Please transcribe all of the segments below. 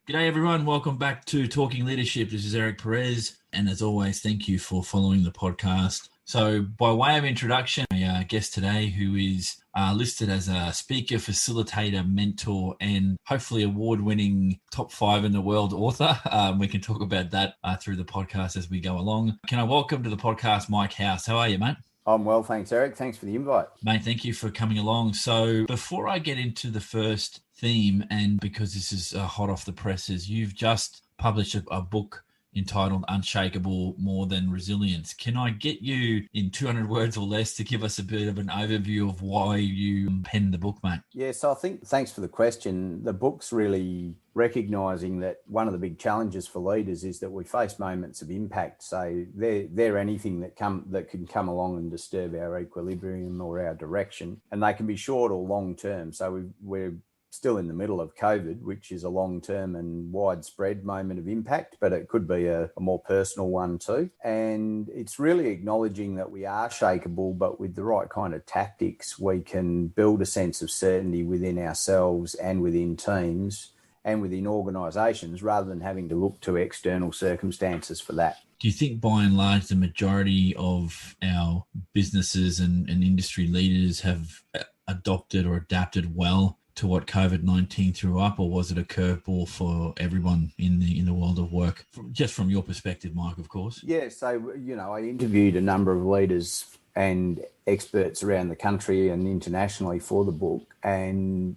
G'day everyone, welcome back to Talking Leadership. This is Eric Perez, and as always, thank you for following the podcast. So by way of introduction, my guest today who is listed as a speaker, facilitator, mentor, and hopefully award-winning top 5 in the world author. We can talk about that through the podcast as we go along. Can I welcome to the podcast Mike House? How are you, mate? I'm well, thanks, Eric. Thanks for the invite. Mate, thank you for coming along. So before I get into the first theme, and because this is hot off the presses, you've just published a book entitled Unshakable, More Than Resilience. Can I get you in 200 words or less to give us a bit of an overview of why you penned the book, mate? Yeah, so I think, thanks for the question. The book's really recognising that one of the big challenges for leaders is that we face moments of impact. So they're anything that can come along and disturb our equilibrium or our direction, and they can be short or long term. So we're still in the middle of COVID, which is a long-term and widespread moment of impact, but it could be a more personal one too. And it's really acknowledging that we are shakeable, but with the right kind of tactics, we can build a sense of certainty within ourselves and within teams and within organisations rather than having to look to external circumstances for that. Do you think by and large the majority of our businesses and industry leaders have adopted or adapted well to what COVID-19 threw up, or was it a curveball for everyone in the world of work? Just from your perspective, Mike, of course. Yeah, so, I interviewed a number of leaders and experts around the country and internationally for the book, and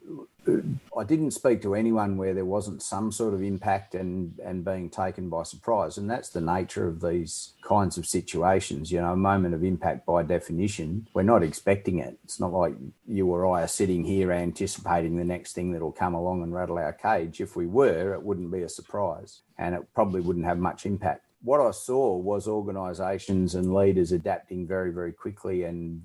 I didn't speak to anyone where there wasn't some sort of impact and being taken by surprise. And that's the nature of these kinds of situations. A moment of impact by definition, we're not expecting it. It's not like you or I are sitting here anticipating the next thing that'll come along and rattle our cage. If we were, it wouldn't be a surprise and it probably wouldn't have much impact. What I saw was organisations and leaders adapting very, very quickly and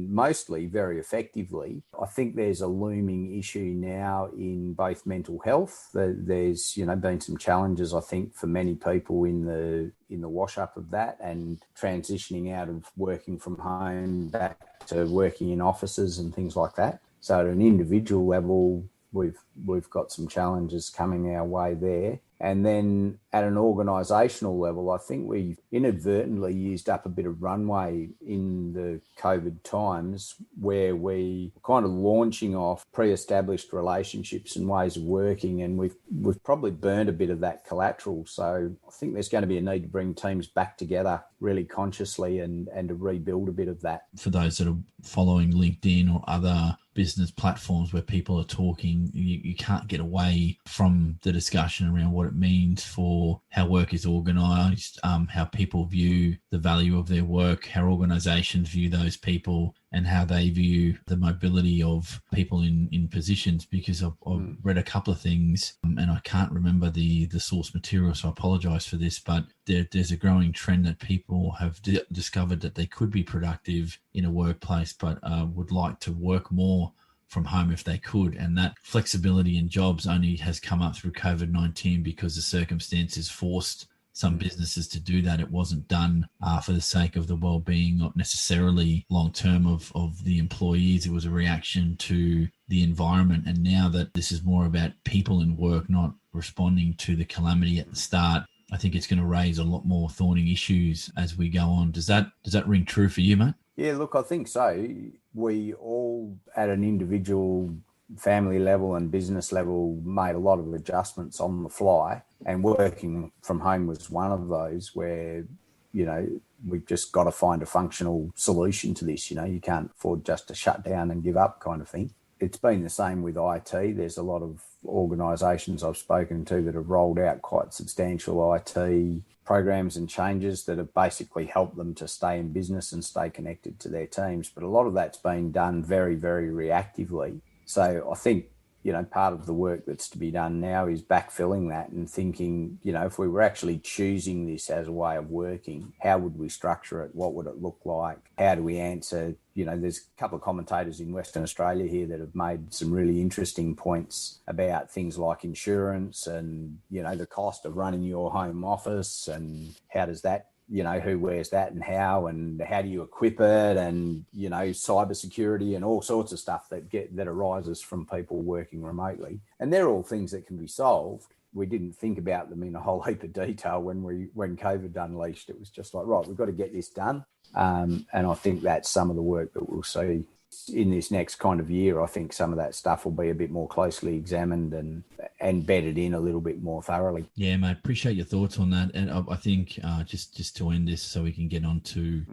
mostly very effectively. I think there's a looming issue now in both mental health. There's been some challenges, I think, for many people in the wash up of that and transitioning out of working from home back to working in offices and things like that. So at an individual level, we've got some challenges coming our way there. And then at an organisational level, I think we inadvertently used up a bit of runway in the COVID times where we were kind of launching off pre-established relationships and ways of working, and we've probably burned a bit of that collateral. So I think there's going to be a need to bring teams back together really consciously and to rebuild a bit of that. For those that are following LinkedIn or other business platforms where people are talking, you can't get away from the discussion around what it means for how work is organised, how people view the value of their work, how organisations view those people, and how they view the mobility of people in positions. Because I've read a couple of things and I can't remember the source material, so I apologise for this, but there's a growing trend that people have discovered that they could be productive in a workplace, but would like to work more from home if they could. And that flexibility in jobs only has come up through COVID-19 because the circumstances forced some businesses to do that. It wasn't done for the sake of the well-being, not necessarily long-term of the employees. It was a reaction to the environment. And now that this is more about people in work, not responding to the calamity at the start, I think it's going to raise a lot more thorny issues as we go on. Does that ring true for you, mate? Yeah, look, I think so. We all, at an individual family level and business level, made a lot of adjustments on the fly, and working from home was one of those where, we've just got to find a functional solution to this. You can't afford just to shut down and give up kind of thing. It's been the same with IT. There's a lot of organisations I've spoken to that have rolled out quite substantial IT programs and changes that have basically helped them to stay in business and stay connected to their teams. But a lot of that's been done very, very reactively. So I think, part of the work that's to be done now is backfilling that and thinking, if we were actually choosing this as a way of working, how would we structure it? What would it look like? How do we answer? There's a couple of commentators in Western Australia here that have made some really interesting points about things like insurance and, the cost of running your home office and how does that, who wears that and how do you equip it, and, cybersecurity and all sorts of stuff that arises from people working remotely. And they're all things that can be solved. we didn't think about them in a whole heap of detail when COVID unleashed. It was just like, right, we've got to get this done. And I think that's some of the work that we'll see in this next kind of year. I think some of that stuff will be a bit more closely examined and bedded in a little bit more thoroughly. Yeah, mate, appreciate your thoughts on that. And I think just to end this so we can get on to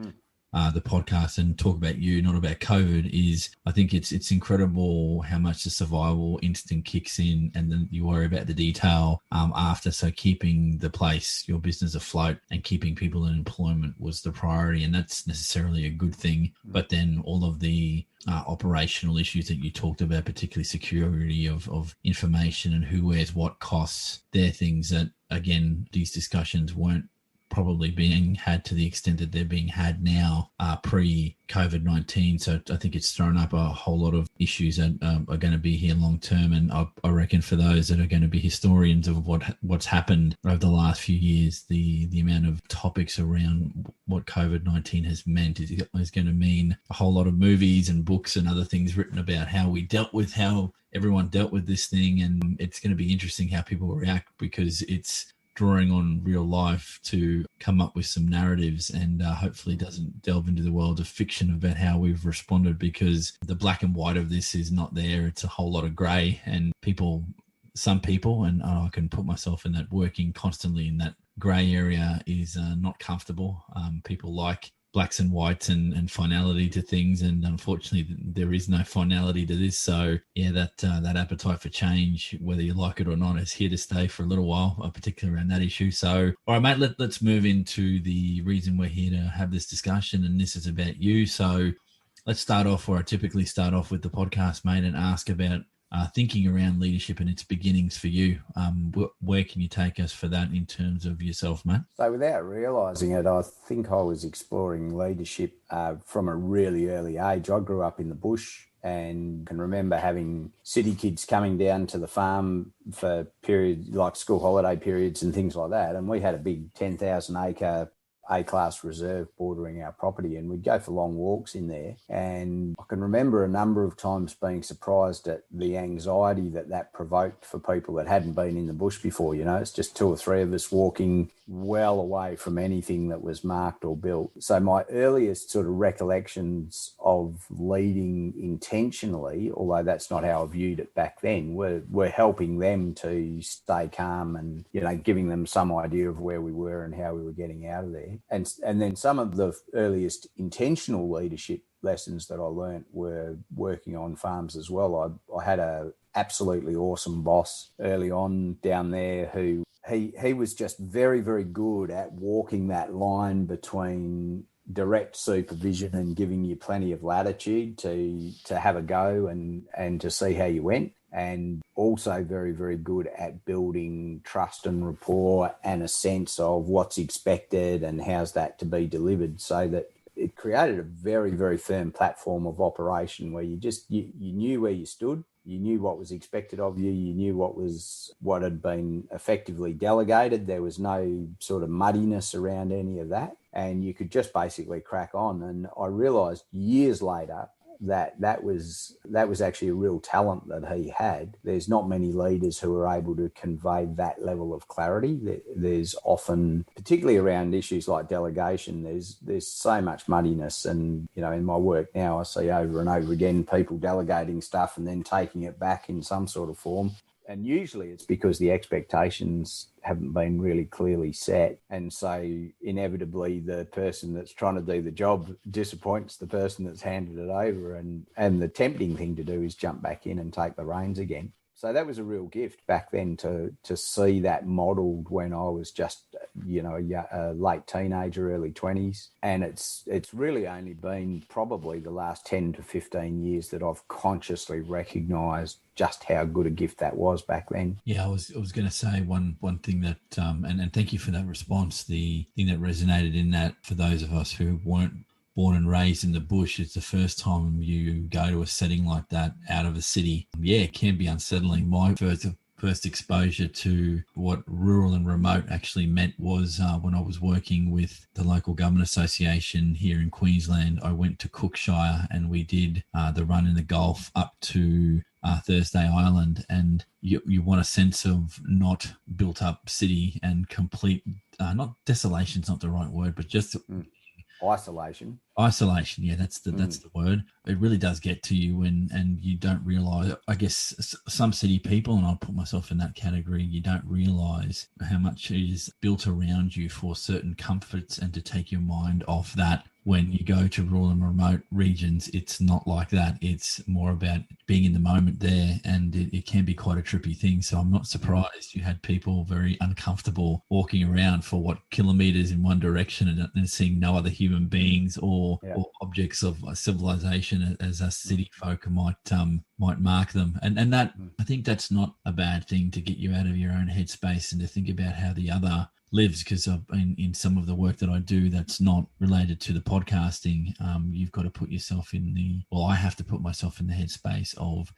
the podcast and talk about you, not about COVID, is I think it's incredible how much the survival instinct kicks in, and then you worry about the detail after. So keeping the place, your business afloat, and keeping people in employment was the priority, and that's necessarily a good thing. But then all of the operational issues that you talked about, particularly security of information and who wears what costs, they're things that, again, these discussions weren't probably being had to the extent that they're being had now pre-COVID-19. So I think it's thrown up a whole lot of issues that are going to be here long term. And I reckon for those that are going to be historians of what's happened over the last few years, the amount of topics around what COVID-19 has meant is going to mean a whole lot of movies and books and other things written about how everyone dealt with this thing. And it's going to be interesting how people react, because it's drawing on real life to come up with some narratives, and hopefully doesn't delve into the world of fiction about how we've responded, because the black and white of this is not there. It's a whole lot of grey, and some people, and I can put myself in that, working constantly in that grey area is not comfortable. People like blacks and whites and finality to things, and unfortunately there is no finality to this. So yeah, that appetite for change, whether you like it or not, is here to stay for a little while, particularly around that issue. So all right, mate, let's move into the reason we're here to have this discussion, and this is about you. So let's start off where I typically start off with the podcast, mate, and ask about thinking around leadership and its beginnings for you. Where can you take us for that in terms of yourself, mate? So without realising it, I think I was exploring leadership from a really early age. I grew up in the bush and can remember having city kids coming down to the farm for periods like school holiday periods and things like that. And we had a big 10,000 acre A-class reserve bordering our property, and we'd go for long walks in there. And I can remember a number of times being surprised at the anxiety that provoked for people that hadn't been in the bush before. You know, it's just two or three of us walking well away from anything that was marked or built. So my earliest sort of recollections of leading intentionally, although that's not how I viewed it back then, were helping them to stay calm and, you know, giving them some idea of where we were and how we were getting out of there. And then some of the earliest intentional leadership lessons that I learnt were working on farms as well. I had a absolutely awesome boss early on down there who he was just very, very good at walking that line between direct supervision and giving you plenty of latitude to have a go and to see how you went, and also very, very good at building trust and rapport and a sense of what's expected and how's that to be delivered, so that it created a very, very firm platform of operation where you knew where you stood, you knew what was expected of you, you knew what had been effectively delegated. There was no sort of muddiness around any of that, and you could just basically crack on. And I realised years later that was actually a real talent that he had. There's not many leaders who are able to convey that level of clarity. There's often, particularly around issues like delegation, there's so much muddiness. And, you know, in my work now, I see over and over again people delegating stuff and then taking it back in some sort of form. And usually it's because the expectations haven't been really clearly set. And so inevitably the person that's trying to do the job disappoints the person that's handed it over. And the tempting thing to do is jump back in and take the reins again. So that was a real gift back then to see that modelled when I was just, you know, a late teenager, early 20s. And it's really only been probably the last 10 to 15 years that I've consciously recognised just how good a gift that was back then. Yeah, I was going to say one thing that, and thank you for that response. The thing that resonated in that for those of us who weren't born and raised in the bush, it's the first time you go to a setting like that out of a city. Yeah, it can be unsettling. My first exposure to what rural and remote actually meant was when I was working with the local government association here in Queensland. I went to Cookshire and we did the run in the Gulf up to Thursday Island, and you want a sense of not built up city and complete, not desolation's not the right word, but just Isolation, yeah, that's the word. It really does get to you, and you don't realize. I guess some city people, and I'll put myself in that category, you don't realize how much is built around you for certain comforts and to take your mind off that. When you go to rural and remote regions, it's not like that. It's more about being in the moment there, and it can be quite a trippy thing. So I'm not surprised you had people very uncomfortable walking around for kilometers in one direction and seeing no other human beings or objects of civilization, as us city folk might mark them. And that, I think that's not a bad thing, to get you out of your own headspace and to think about how the other lives, because in some of the work that I do that's not related to the podcasting, you've got to put yourself I have to put myself in the headspace of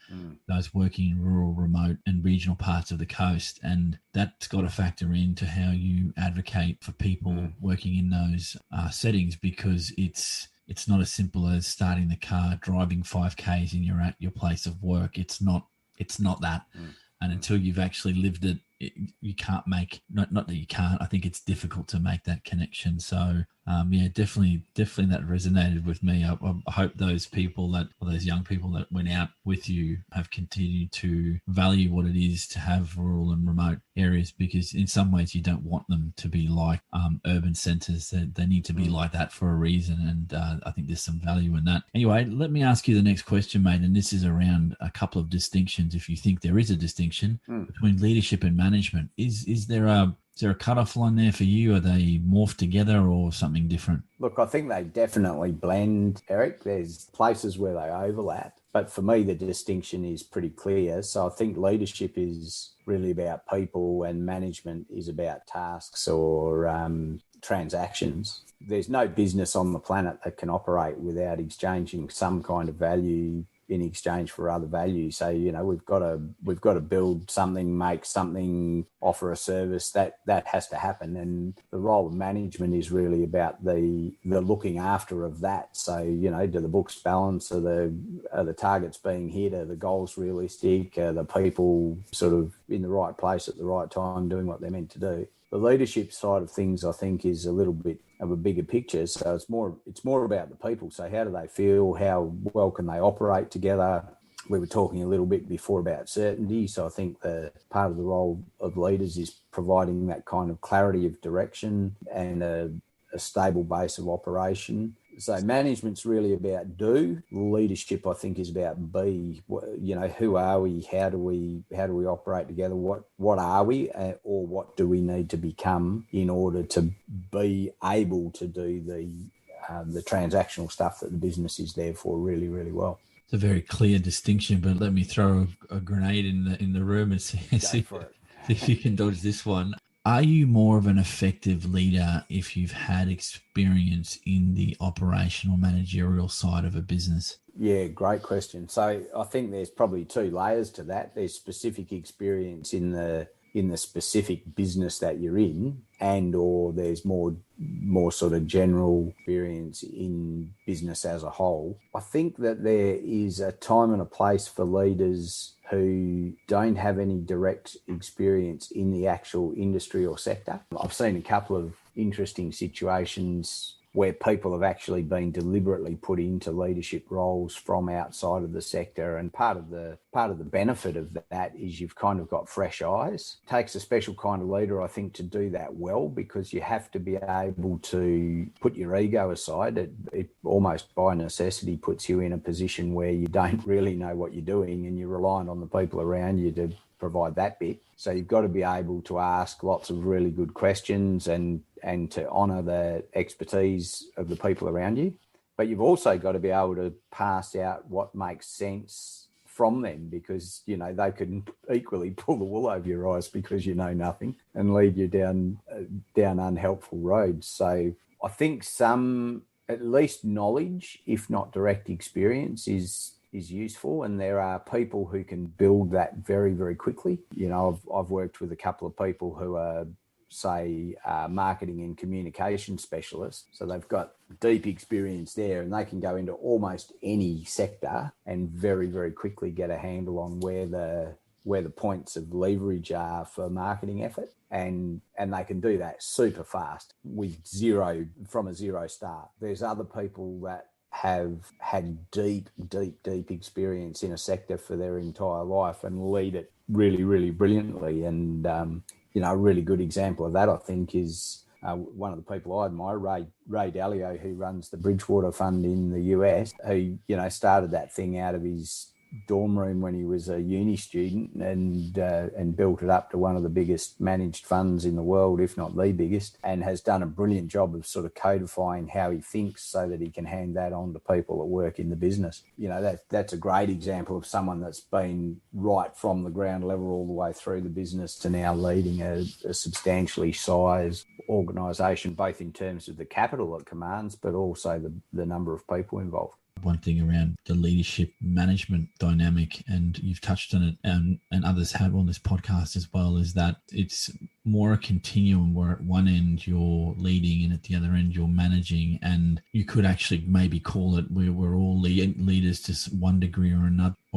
those working in rural, remote and regional parts of the coast, and that's got to factor into how you advocate for people working in those settings, because it's not as simple as starting the car, driving 5Ks and you're at your place of work. It's not that. And until you've actually lived it, you can't make, not that you can't, I think it's difficult to make that connection. So definitely that resonated with me. I hope those young people that went out with you have continued to value what it is to have rural and remote areas, because in some ways you don't want them to be like urban centres. They need to be like that for a reason, and I think there's some value in that. Anyway, let me ask you the next question, mate, and this is around a couple of distinctions, if you think there is a distinction between leadership and management. Is there a cutoff line there for you? Are they morphed together or something different? Look, I think they definitely blend, Eric. There's places where they overlap, but for me, the distinction is pretty clear. So I think leadership is really about people and management is about tasks or transactions. There's no business on the planet that can operate without exchanging some kind of value in exchange for other value. So, we've got to build something, make something, offer a service. That has to happen. And the role of management is really about the looking after of that. So, do the books balance? Are the targets being hit? Are the goals realistic? Are the people sort of in the right place at the right time doing what they're meant to do? The leadership side of things, I think, is a little bit of a bigger picture. So it's more about the people. So how do they feel? How well can they operate together? We were talking a little bit before about certainty. So I think the part of the role of leaders is providing that kind of clarity of direction and a stable base of operation. So management's really about do. Leadership, I think, is about be. Who are we? How do we operate together? What are we, or what do we need to become in order to be able to do the transactional stuff that the business is there for really, really well? It's a very clear distinction, but let me throw a grenade in the room and see if you can dodge this one. Are you more of an effective leader if you've had experience in the operational managerial side of a business? Yeah, great question. So I think there's probably two layers to that. There's specific experience in the specific business that you're in, and or there's more sort of general experience in business as a whole. I think that there is a time and a place for leaders who don't have any direct experience in the actual industry or sector. I've seen a couple of interesting situations where people have actually been deliberately put into leadership roles from outside of the sector. And part of the benefit of that is you've kind of got fresh eyes. It takes a special kind of leader, I think, to do that well, because you have to be able to put your ego aside. It almost by necessity puts you in a position where you don't really know what you're doing and you're reliant on the people around you to provide that bit. So you've got to be able to ask lots of really good questions and to honour the expertise of the people around you. But you've also got to be able to pass out what makes sense from them, because, they can equally pull the wool over your eyes because you know nothing and lead you down unhelpful roads. So I think some, at least knowledge, if not direct experience, is useful, and there are people who can build that very, very quickly. I've worked with a couple of people who are say, marketing and communication specialists. So they've got deep experience there, and they can go into almost any sector and very, very quickly get a handle on where the points of leverage are for marketing effort. And they can do that super fast from a zero start. There's other people that have had deep experience in a sector for their entire life and lead it really, really brilliantly. And, a really good example of that, I think, is one of the people I admire, Ray Dalio, who runs the Bridgewater Fund in the US, who, started that thing out of his dorm room when he was a uni student and built it up to one of the biggest managed funds in the world, if not the biggest, and has done a brilliant job of sort of codifying how he thinks so that he can hand that on to people that work in the business. That's a great example of someone that's been right from the ground level all the way through the business to now leading a substantially sized organisation, both in terms of the capital it commands, but also the number of people involved. One thing around the leadership management dynamic, and you've touched on it, and others have on this podcast as well, is that it's more a continuum where at one end you're leading and at the other end you're managing. And you could actually maybe call it we're all leaders to one degree or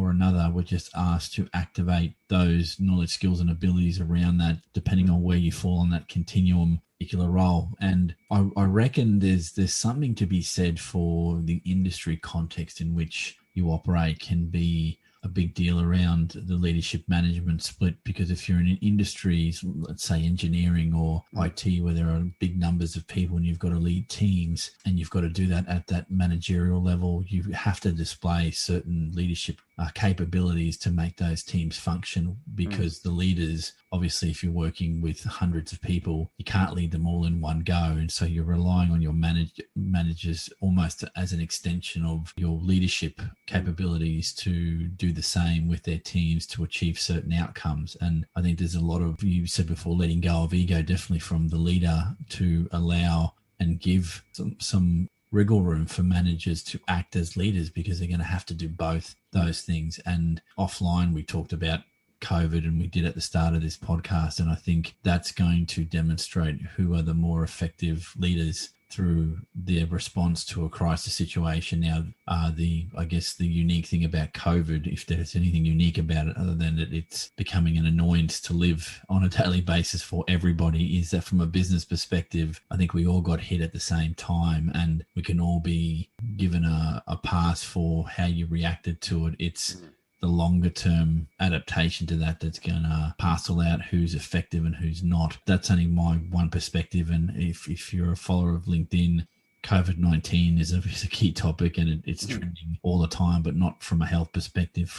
another. We're just asked to activate those knowledge, skills and abilities around that, depending on where you fall on that continuum particular role. And I reckon there's something to be said for the industry context in which you operate can be a big deal around the leadership management split, because if you're in an industry, let's say engineering or IT, where there are big numbers of people and you've got to lead teams and you've got to do that at that managerial level, you have to display certain leadership capabilities to make those teams function, because the leaders, obviously, if you're working with hundreds of people, you can't lead them all in one go. And so you're relying on your managers almost as an extension of your leadership capabilities to do the same with their teams to achieve certain outcomes. And I think there's a lot of, you said before, letting go of ego, definitely from the leader, to allow and give some wriggle room for managers to act as leaders, because they're going to have to do both those things. And offline, we talked about COVID, and we did at the start of this podcast, and I think that's going to demonstrate who are the more effective leaders through their response to a crisis situation. Now, I guess the unique thing about COVID, if there's anything unique about it other than that it's becoming an annoyance to live on a daily basis for everybody, is that from a business perspective, I think we all got hit at the same time, and we can all be given a pass for how you reacted to it. It's the longer term adaptation to that that's going to parcel out who's effective and who's not. That's only my one perspective. And if you're a follower of LinkedIn, COVID-19 is a key topic, and it's trending all the time, but not from a health perspective,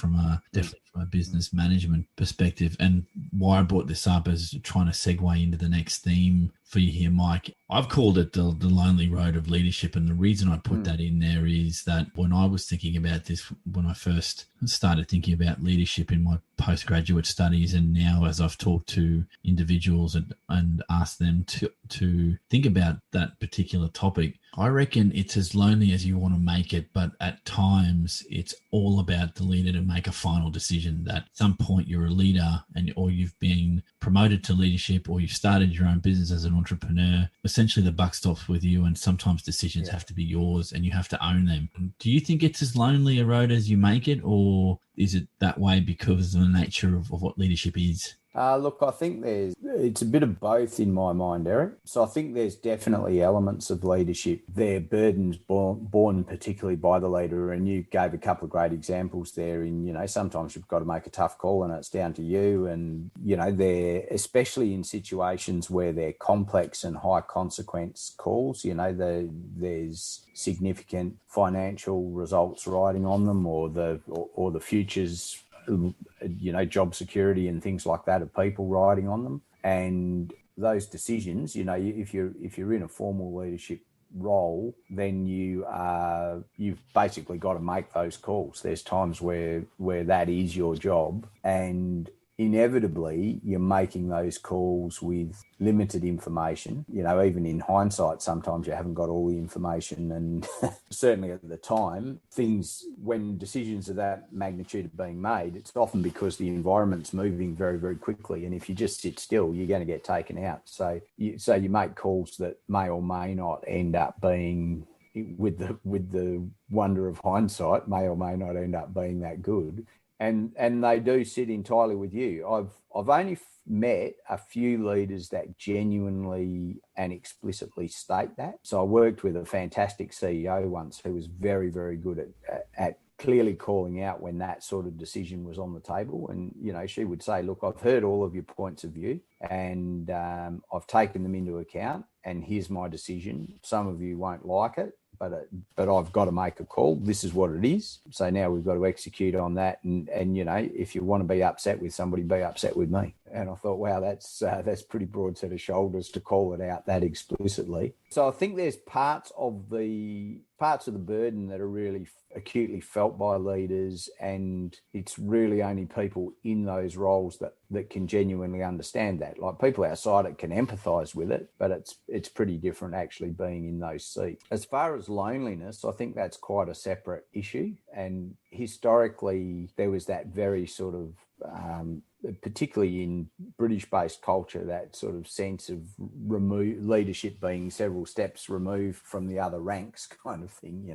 definitely from a business management perspective. And why I brought this up is trying to segue into the next theme for you here, Mike. I've called it the lonely road of leadership. And the reason I put that in there is that when I was thinking about this, when I first started thinking about leadership in my postgraduate studies, and now as I've talked to individuals and asked them to think about that particular topic, I reckon it's as lonely as you want to make it, but at times it's all about the leader to make a final decision that at some point you're a leader, or you've been promoted to leadership, or you've started your own business as an entrepreneur. Essentially, the buck stops with you, and sometimes decisions have to be yours and you have to own them. Do you think it's as lonely a road as you make it, or is it that way because of the nature of what leadership is? Look, I think it's a bit of both in my mind, Eric. So I think there's definitely elements of leadership. They're burdens born particularly by the leader, and you gave a couple of great examples there. Sometimes you've got to make a tough call and it's down to you. And, they're, especially in situations where they're complex and high consequence calls, there's significant financial results riding on them, or the futures, job security and things like that of people riding on them. And those decisions, if you're in a formal leadership role, then you've basically got to make those calls. There's times where that is your job, and inevitably you're making those calls with limited information. Even in hindsight, sometimes you haven't got all the information. And certainly at the time, when decisions of that magnitude are being made, it's often because the environment's moving very, very quickly. And if you just sit still, you're going to get taken out. So you make calls that may or may not end up being, with the wonder of hindsight, may or may not end up being that good. And they do sit entirely with you. I've only met a few leaders that genuinely and explicitly state that. So I worked with a fantastic CEO once who was very, very good at clearly calling out when that sort of decision was on the table. And, she would say, look, I've heard all of your points of view and I've taken them into account, and here's my decision. Some of you won't like it, but I've got to make a call. This is what it is. So now we've got to execute on that. And if you want to be upset with somebody, be upset with me. And I thought, wow, that's pretty broad set of shoulders to call it out that explicitly. So I think there's parts of the burden that are really acutely felt by leaders, and it's really only people in those roles that can genuinely understand that. Like, people outside it can empathise with it, but it's pretty different actually being in those seats. As far as loneliness, I think that's quite a separate issue, and historically there was that very sort of particularly in British-based culture, that sort of sense of leadership being several steps removed from the other ranks kind of thing.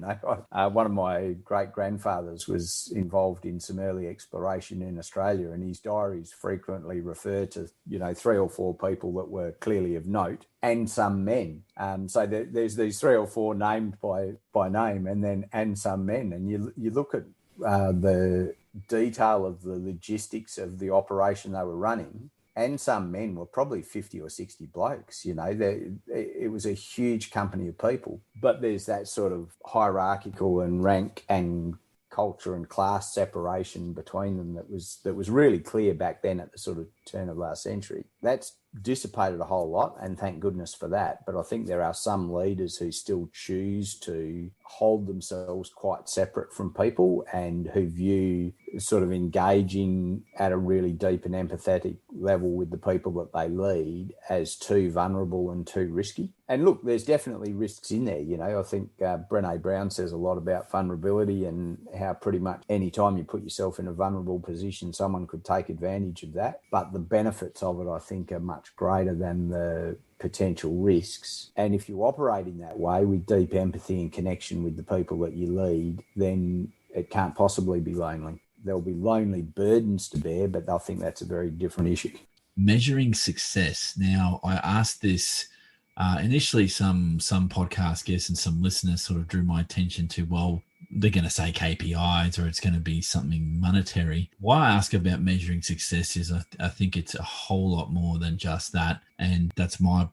One of my great-grandfathers was involved in some early exploration in Australia, and his diaries frequently refer to, 3 or 4 people that were clearly of note, and some men. So there's these 3 or 4 named by name, and some men. And you look at the detail of the logistics of the operation they were running, and some men were probably 50 or 60 blokes. It was a huge company of people, but there's that sort of hierarchical and rank and culture and class separation between them that was really clear back then at the sort of turn of last century. That's dissipated a whole lot, and thank goodness for that. But I think there are some leaders who still choose to hold themselves quite separate from people, and who view sort of engaging at a really deep and empathetic level with the people that they lead as too vulnerable and too risky. And look, there's definitely risks in there. I think Brené Brown says a lot about vulnerability, and how pretty much any time you put yourself in a vulnerable position, someone could take advantage of that. But the benefits of it, I think, are much greater than the potential risks. And if you operate in that way, with deep empathy and connection with the people that you lead, then it can't possibly be lonely. There'll be lonely burdens to bear, but I think that's a very different issue. Measuring success. Now, I asked this initially, some podcast guests and some listeners sort of drew my attention to, well, they're going to say KPIs, or it's going to be something monetary. Why I ask about measuring success is I think it's a whole lot more than just that. And that's my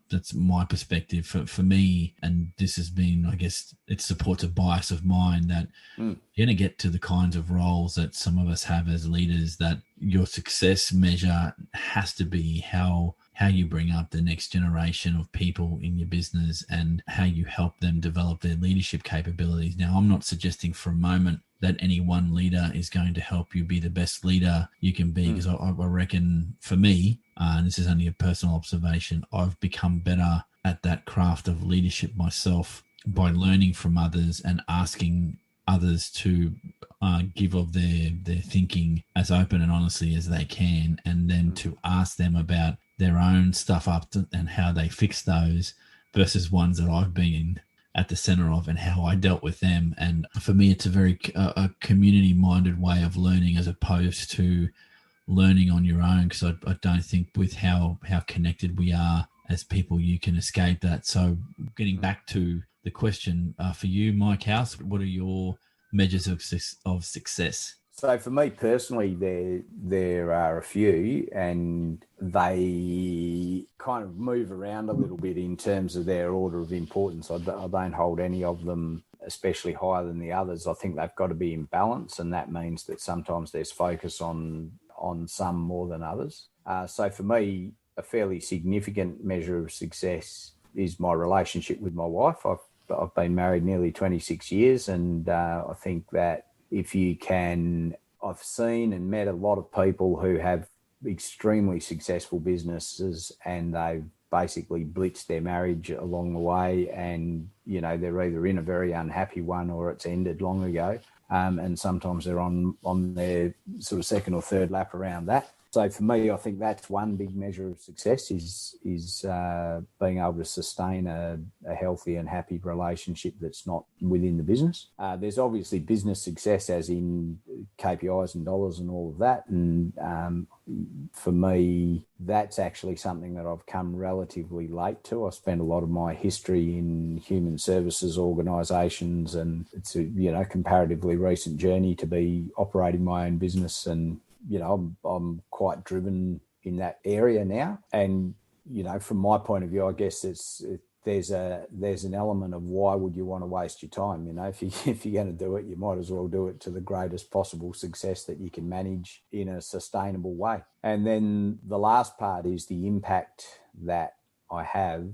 perspective for me. And this has been, I guess, it supports a bias of mine that you're going to get to the kinds of roles that some of us have as leaders, that your success measure has to be how you bring up the next generation of people in your business, and how you help them develop their leadership capabilities. Now, I'm not suggesting for a moment that any one leader is going to help you be the best leader you can be, because I reckon for me, and this is only a personal observation, I've become better at that craft of leadership myself by learning from others and asking others to give of their thinking as open and honestly as they can, and then to ask them about their own stuff and how they fix those, versus ones that I've been at the center of and how I dealt with them. And for me, it's a very community-minded way of learning, as opposed to learning on your own, because I don't think with how connected we are as people, you can escape that. So getting back to the question for you, Mike House, what are your measures of success? So for me personally, there are a few, and they kind of move around a little bit in terms of their order of importance. I don't hold any of them especially higher than the others. I think they've got to be in balance, and that means that sometimes there's focus on some more than others. So for me, a fairly significant measure of success is my relationship with my wife. I've been married nearly 26 years, and I think that if you can, I've seen and met a lot of people who have extremely successful businesses, and they've basically blitzed their marriage along the way, and they're either in a very unhappy one or it's ended long ago, and sometimes they're on their sort of second or third lap around that. So for me, I think that's one big measure of success is being able to sustain a healthy and happy relationship that's not within the business. There's obviously business success, as in KPIs and dollars and all of that. And for me, that's actually something that I've come relatively late to. I spent a lot of my history in human services organisations, and it's a comparatively recent journey to be operating my own business, and I'm quite driven in that area now. And, from my point of view, I guess there's an element of why would you want to waste your time? If you're going to do it, you might as well do it to the greatest possible success that you can manage in a sustainable way. And then the last part is the impact that I have.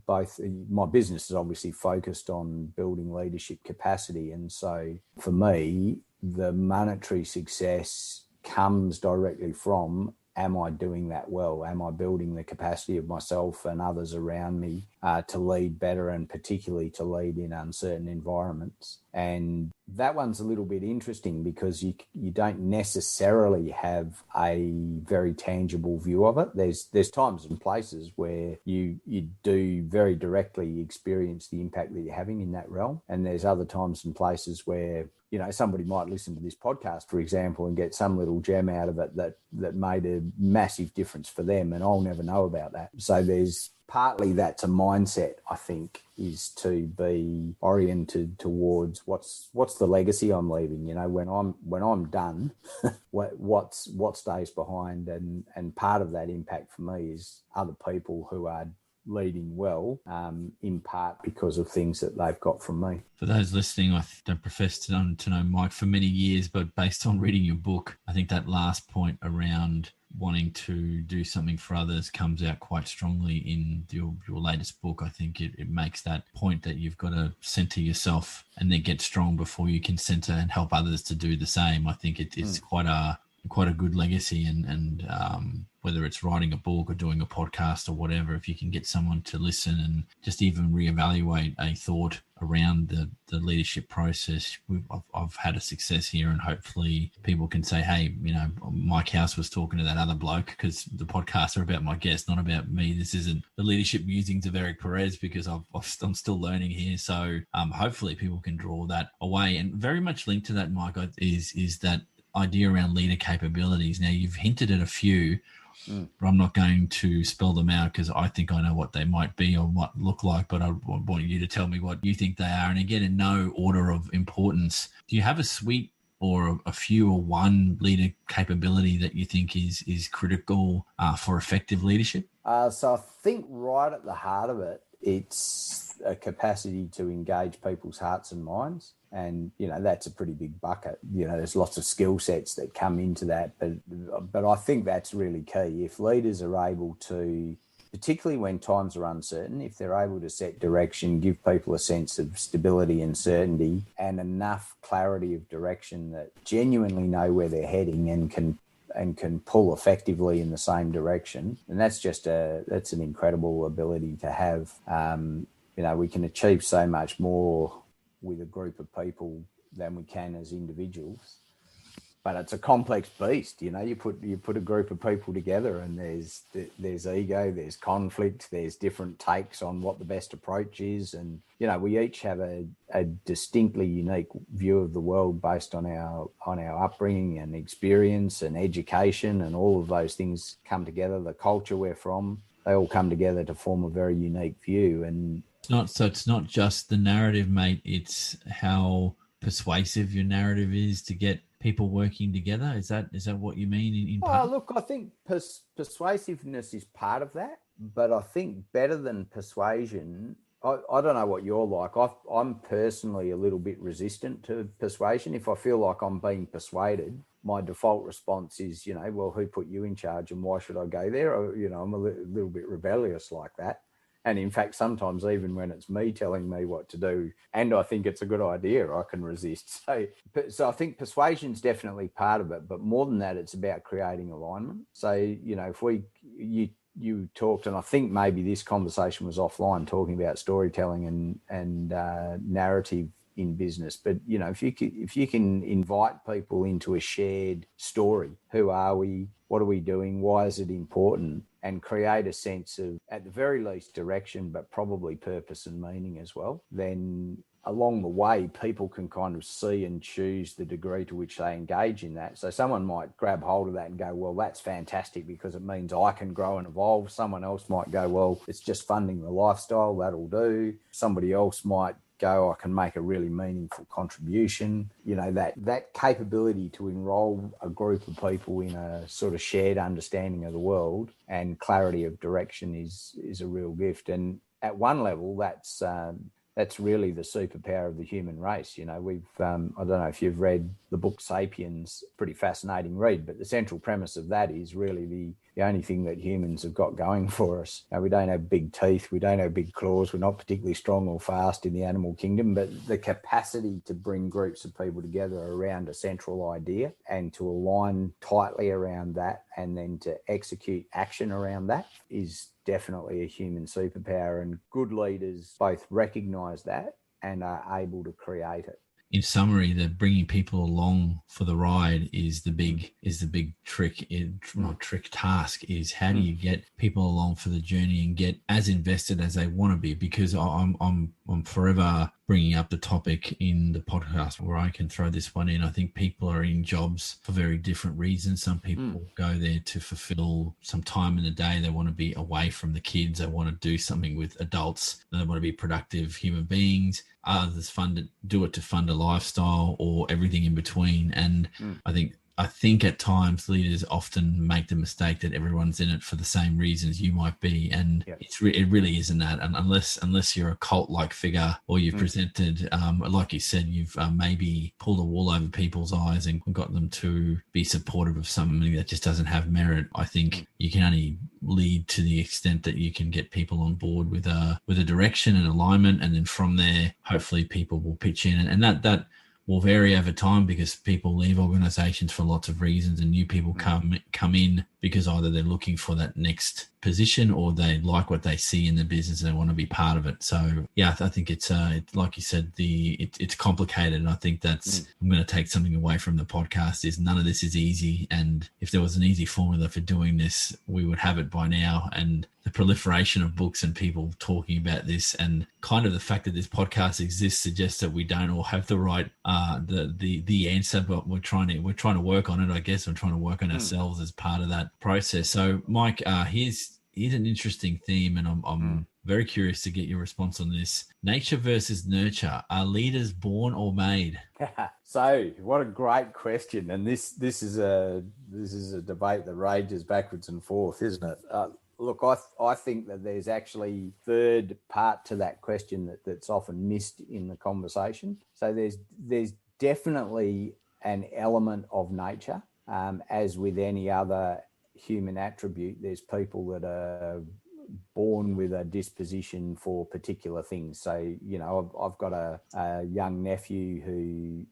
Both my business is obviously focused on building leadership capacity. And so for me, the monetary success comes directly from, am I doing that well? Am I building the capacity of myself and others around me to lead better, and particularly to lead in uncertain environments? And that one's a little bit interesting because you don't necessarily have a very tangible view of it. There's times and places where you do very directly experience the impact that you're having in that realm. And there's other times and places where somebody might listen to this podcast, for example, and get some little gem out of it that made a massive difference for them, and I'll never know about that. So there's partly that's a mindset, I think, is to be oriented towards what's the legacy I'm leaving. When I'm done, what stays behind, and part of that impact for me is other people who are leading well, in part because of things that they've got from me. For those listening, I don't profess to know Mike for many years, but based on reading your book, I think that last point around wanting to do something for others comes out quite strongly in your latest book. I think it makes that point that you've got to center yourself and then get strong before you can center and help others to do the same. I think it's quite a good legacy, and whether it's writing a book or doing a podcast or whatever, if you can get someone to listen and just even reevaluate a thought around the leadership process, I've had a success here, and hopefully people can say, hey, Mike House was talking to that other bloke, because the podcasts are about my guest, not about me. This isn't the leadership musings of Eric Perez, because I'm still learning here. So hopefully people can draw that away. And very much linked to that, Mike, is that idea around leader capabilities. Now, you've hinted at a few, but I'm not going to spell them out because I think I know what they might be or what look like, but I want you to tell me what you think they are. And again, in no order of importance, do you have a suite or a few or one leader capability that you think is critical for effective leadership? So I think right at the heart of it, it's a capacity to engage people's hearts and minds. And, that's a pretty big bucket. There's lots of skill sets that come into that. But I think that's really key. If leaders are able to, particularly when times are uncertain, if they're able to set direction, give people a sense of stability and certainty, and enough clarity of direction that genuinely know where they're heading and can pull effectively in the same direction, and that's an incredible ability to have. We can achieve so much more with a group of people than we can as individuals, but it's a complex beast. You put a group of people together, and there's ego, there's conflict, there's different takes on what the best approach is, and we each have a distinctly unique view of the world based on our upbringing and experience and education, and all of those things come together. The culture we're from, they all come together to form a very unique view. And it's not just the narrative, mate. It's how persuasive your narrative is to get people working together. Is that what you mean in part? Oh, look, I think persuasiveness is part of that, but I think better than persuasion, I don't know what you're like. I'm personally a little bit resistant to persuasion. If I feel like I'm being persuaded, my default response is, well, who put you in charge and why should I go there? Or, I'm a little bit rebellious like that. And in fact, sometimes even when it's me telling me what to do and I think it's a good idea, I can resist. So I think persuasion's definitely part of it, but more than that, it's about creating alignment. So, if you talked, and I think maybe this conversation was offline, talking about storytelling and narrative in business. But if you can invite people into a shared story, who are we, what are we doing, why is it important, and create a sense of, at the very least, direction, but probably purpose and meaning as well, then along the way, people can kind of see and choose the degree to which they engage in that. So someone might grab hold of that and go, well, that's fantastic because it means I can grow and evolve. Someone else might go, well, it's just funding the lifestyle, that'll do. Somebody else might go, I can make a really meaningful contribution. That capability to enroll a group of people in a sort of shared understanding of the world and clarity of direction is a real gift. And at one level, that's really the superpower of the human race. We've, I don't know if you've read the book Sapiens, pretty fascinating read, but the central premise of that is really the only thing that humans have got going for us. Now, we don't have big teeth, we don't have big claws, we're not particularly strong or fast in the animal kingdom, but the capacity to bring groups of people together around a central idea and to align tightly around that and then to execute action around that is definitely a human superpower, and good leaders both recognize that and are able to create it. In summary, the bringing people along for the ride is the big trick. Not trick, task is how do you get people along for the journey and get as invested as they want to be? Because I'm forever bringing up the topic in the podcast where I can throw this one in. I think people are in jobs for very different reasons. Some people go there to fulfill some time in the day. They want to be away from the kids. They want to do something with adults. They want to be productive human beings. Others do it to fund a lifestyle, or everything in between. And I think at times leaders often make the mistake that everyone's in it for the same reasons you might be, and it really isn't that. And unless you're a cult-like figure, or you've presented, like you said, you've maybe pulled a wool over people's eyes and got them to be supportive of something that just doesn't have merit. I think you can only lead to the extent that you can get people on board with a direction and alignment, and then from there, hopefully, people will pitch in, and that will vary over time because people leave organizations for lots of reasons, and new people come in because either they're looking for that next position or they like what they see in the business and they want to be part of it. So yeah, I think it's like you said, it's complicated, and I think that's I'm going to take something away from the podcast is none of this is easy, and if there was an easy formula for doing this, we would have it by now. And the proliferation of books and people talking about this, and kind of the fact that this podcast exists, suggests that we don't all have the right the answer, but we're trying to work on it. I guess we're trying to work on ourselves as part of that process. So Mike, here's an interesting theme, and I'm very curious to get your response on this. Nature versus nurture. Are leaders born or made? So what a great question. And this is a debate that rages backwards and forth, isn't it? Look, I think that there's actually third part to that question that's often missed in the conversation. So there's definitely an element of nature, as with any other human attribute. There's people that are born with a disposition for particular things. So, I've got a young nephew who,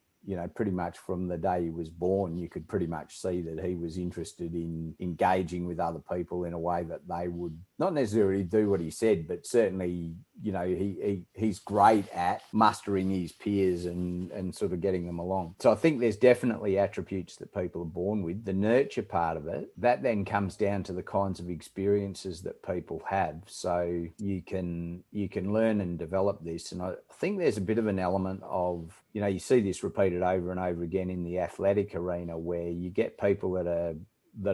pretty much from the day he was born, you could pretty much see that he was interested in engaging with other people in a way that they would not necessarily do what he said, but certainly, he's great at mustering his peers and sort of getting them along. So I think there's definitely attributes that people are born with. The nurture part of it, that then comes down to the kinds of experiences that people have. So you can learn and develop this. And I think there's a bit of an element of, you see this repeated over and over again in the athletic arena, where you get people that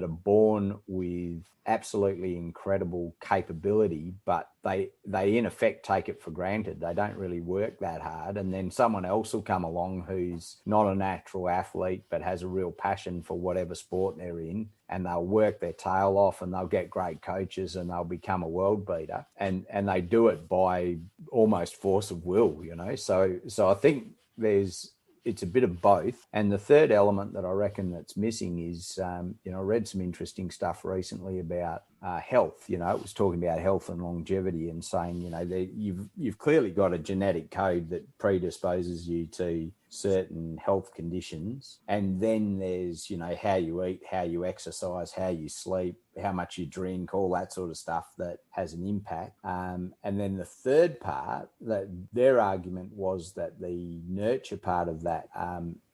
are born with absolutely incredible capability, but they in effect take it for granted. They don't really work that hard. And then someone else will come along who's not a natural athlete, but has a real passion for whatever sport they're in, and they'll work their tail off and they'll get great coaches and they'll become a world beater. And they do it by almost force of will, So I think there's it's a bit of both. And the third element that I reckon that's missing is, I read some interesting stuff recently about health. It was talking about health and longevity and saying, you've clearly got a genetic code that predisposes you to certain health conditions. And then there's, how you eat, how you exercise, how you sleep, how much you drink, all that sort of stuff that has an impact. And then the third part, that their argument was that the nurture part of that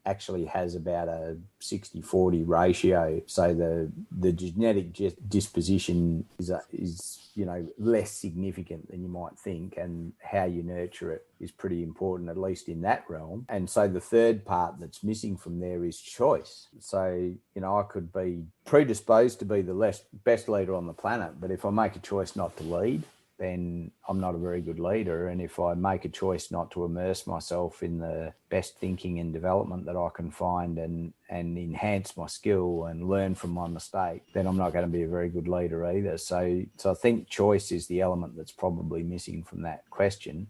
actually has about a 60-40 ratio. So the genetic disposition is less significant than you might think, and how you nurture it is pretty important, at least in that realm. And so the third part that's missing from there is choice. So, I could be predisposed to be the best leader on the planet, but if I make a choice not to lead, then I'm not a very good leader. And if I make a choice not to immerse myself in the best thinking and development that I can find and enhance my skill and learn from my mistake, then I'm not going to be a very good leader either. So I think choice is the element that's probably missing from that question.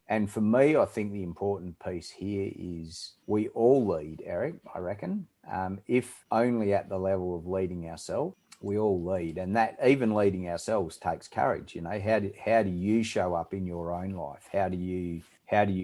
And for me, I think the important piece here is we all lead, Eric, I reckon, if only at the level of leading ourselves. We all lead, and that even leading ourselves takes courage. How do you show up in your own life? How do you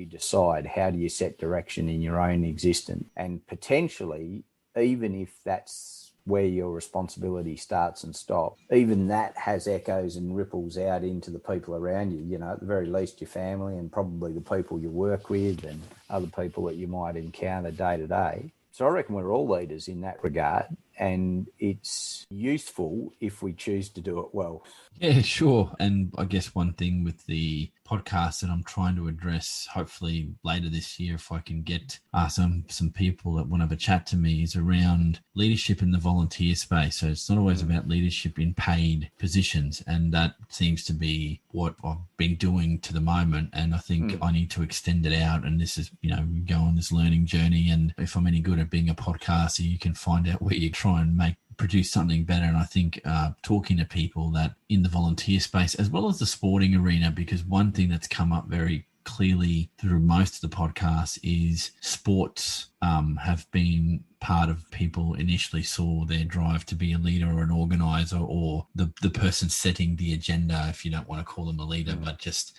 decide? How do you set direction in your own existence? And potentially, even if that's where your responsibility starts and stops, even that has echoes and ripples out into the people around you. At the very least, your family and probably the people you work with and other people that you might encounter day to day. So I reckon we're all leaders in that regard, and it's useful if we choose to do it well. Yeah, sure. And I guess one thing with the podcast that I'm trying to address, hopefully later this year, if I can get some people that want to have a chat to me, is around leadership in the volunteer space. So it's not always about leadership in paid positions, and that seems to be what I've been doing to the moment. And I think I need to extend it out. And this is, we go on this learning journey. And if I'm any good at being a podcaster, you can find out where you try and produce something better. And I think talking to people that in the volunteer space as well as the sporting arena, because one thing that's come up very clearly through most of the podcasts is sports have been part of people initially saw their drive to be a leader or an organizer or the person setting the agenda, if you don't want to call them a leader, but just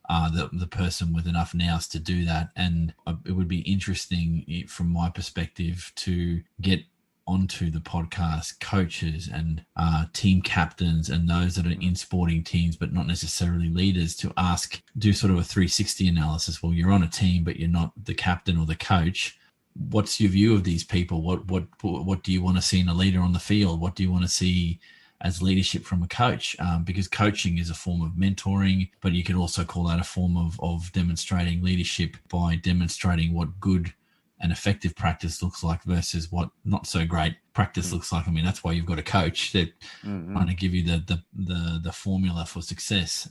the person with enough nous to do that. And it would be interesting from my perspective to get onto the podcast coaches and team captains and those that are in sporting teams but not necessarily leaders to do sort of a 360 analysis. Well, you're on a team but you're not the captain or the coach. What's your view of these people? What do you want to see in a leader on the field? What do you want to see as leadership from a coach? Because coaching is a form of mentoring, but you could also call that a form of demonstrating leadership by demonstrating what good and effective practice looks like versus what not so great practice looks like. I mean, that's why you've got a coach that trying to give you the formula for success.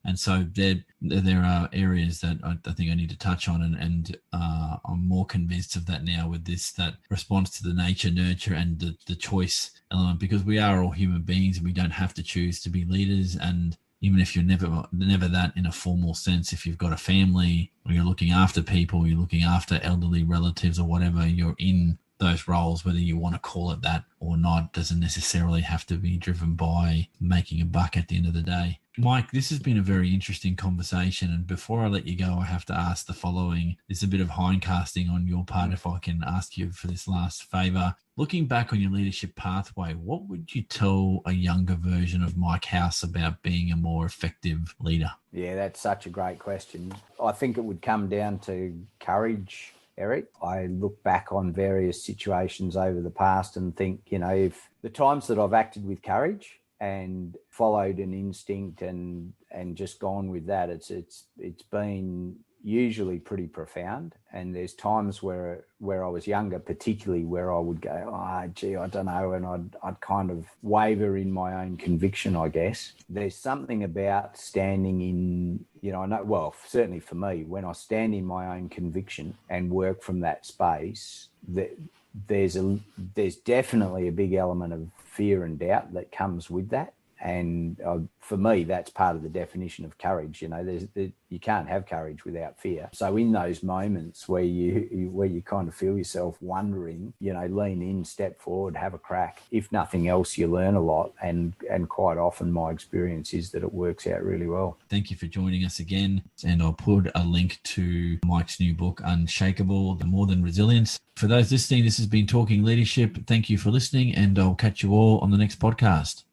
And so there are areas that I think I need to touch on, and I'm more convinced of that now with this, that response to the nature, nurture, and the choice element, because we are all human beings and we don't have to choose to be leaders. And even if you're never that in a formal sense, if you've got a family or you're looking after people, you're looking after elderly relatives or whatever, you're in those roles, whether you want to call it that or not, doesn't necessarily have to be driven by making a buck at the end of the day. Mike, this has been a very interesting conversation. And before I let you go, I have to ask the following. It's a bit of hindcasting on your part, if I can ask you for this last favor. Looking back on your leadership pathway, what would you tell a younger version of Mike House about being a more effective leader? Yeah, that's such a great question. I think it would come down to courage, Eric. I look back on various situations over the past and think, if the times that I've acted with courage and followed an instinct and just gone with that, it's been usually pretty profound. And there's times where I was younger, particularly, where I would go, I don't know, and I'd kind of waver in my own conviction, I guess. There's something about standing in, certainly for me, when I stand in my own conviction and work from that space, there's definitely a big element of fear and doubt that comes with that. And for me, that's part of the definition of courage. You know, you can't have courage without fear. So in those moments where you kind of feel yourself wondering, you know, lean in, step forward, have a crack. If nothing else, you learn a lot. And quite often my experience is that it works out really well. Thank you for joining us again. And I'll put a link to Mike's new book, Unshakable, The More Than Resilience. For those listening, this has been Talking Leadership. Thank you for listening, and I'll catch you all on the next podcast.